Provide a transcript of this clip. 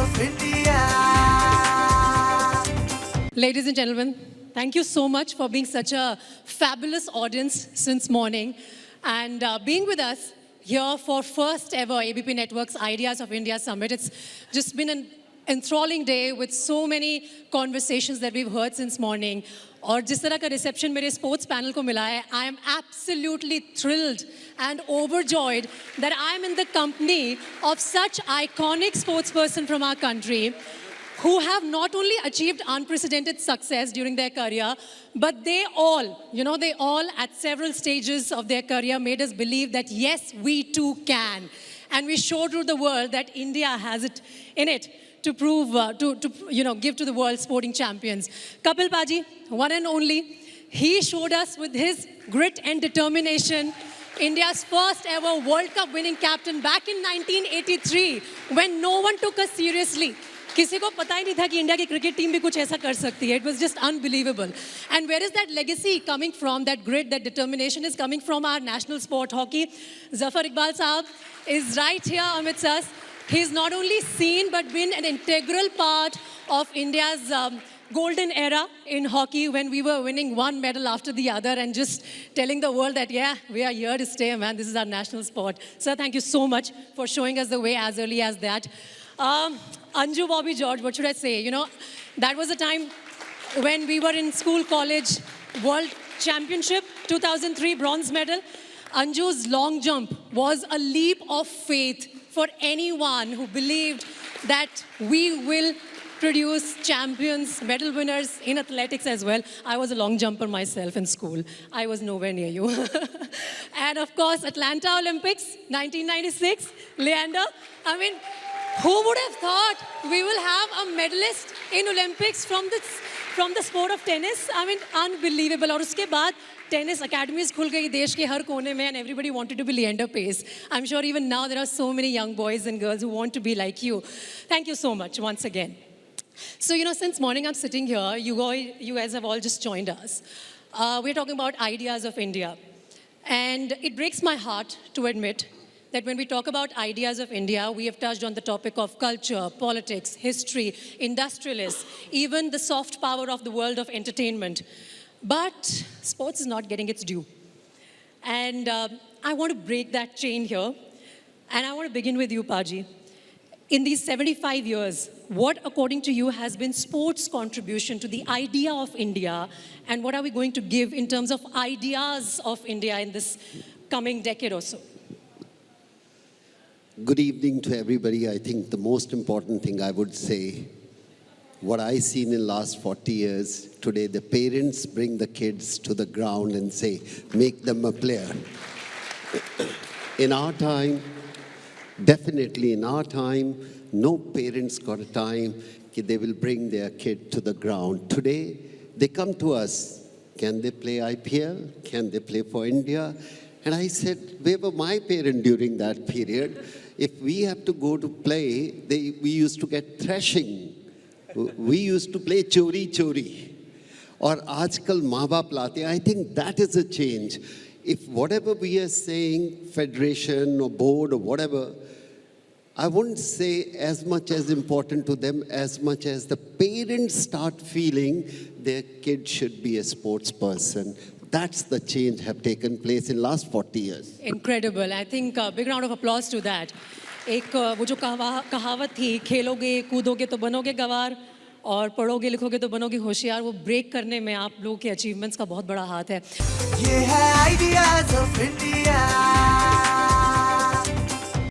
of India. Ladies and gentlemen, thank you so much for being such a fabulous audience since morning and being with us here for first ever ABP Network's Ideas of India Summit. It's just been an enthralling day with so many conversations that we've heard since morning. और जिस तरह का reception मेरे sports panel को मिला है, I am absolutely thrilled and overjoyed that I am in the company of such iconic sportsperson from our country who have not only achieved unprecedented success during their career, but they all at several stages of their career made us believe that yes, we too can. And we showed to the world that India has it in it to prove, give to the world sporting champions. Kapil Paji, one and only, he showed us with his grit and determination, India's first ever World Cup winning captain back in 1983, when no one took us seriously. किसी को पता ही नहीं था कि India की cricket team भी कुछ ऐसा कर सकती है. It was just unbelievable. And where is that legacy coming from? That grit, that determination is coming from our national sport, hockey. Zafar Iqbal Saab is right here amidst us. He's not only seen but been an integral part of India's golden era in hockey when we were winning one medal after the other and just telling the world that, yeah, we are here to stay, man. This is our national sport. Sir, thank you so much for showing us the way as early as that. Anju Bobby George, what should I say? You know, that was a time when we were in school, college, World Championship, 2003 bronze medal. Anju's long jump was a leap of faith for anyone who believed that we will produce champions, medal winners in athletics as well. I was a long jumper myself in school. I was nowhere near you. And of course, Atlanta Olympics, 1996, Leander. I mean, who would have thought we will have a medalist in Olympics from the sport of tennis? I mean, unbelievable. और उसके बाद tennis academies खुल गई देश के हर कोने में and everybody wanted to be Leander Paes. I'm sure even now there are so many young boys and girls who want to be like you. Thank you so much once again. So, you know, since morning I'm sitting here, you guys have all just joined us. We're talking about ideas of India. And it breaks my heart to admit that when we talk about ideas of India, we have touched on the topic of culture, politics, history, industrialists, even the soft power of the world of entertainment. But sports is not getting its due. And I want to break that chain here. And I want to begin with you, Paji. In these 75 years, what, according to you, has been sports' contribution to the idea of India? And what are we going to give in terms of ideas of India in this coming decade or so? Good evening to everybody. I think the most important thing I would say, what I've seen in the last 40 years, today the parents bring the kids to the ground and say, make them a player. In our time, definitely in our time, no parents got a time that they will bring their kid to the ground. Today, they come to us. Can they play IPL? Can they play for India? And I said, where were my parents during that period? If we have to go to play, we used to get thrashing. We used to play chori chori. Or aajkal maa baap laate. I think that is a change. If whatever we are saying, federation or board or whatever, I wouldn't say as much as important to them as much as the parents start feeling their kid should be a sports person. That's the change have taken place in last 40 years. Incredible. I think a big round of applause to that. एक वो जो कहावत थी, खेलोगे कूदोगे तो बनोगे गवार और पढ़ोगे लिखोगे तो बनोगे होशियार, वो ब्रेक करने में आप लोगों के अचीवमेंट्स का बहुत बड़ा हाथ है. ये है आइडिया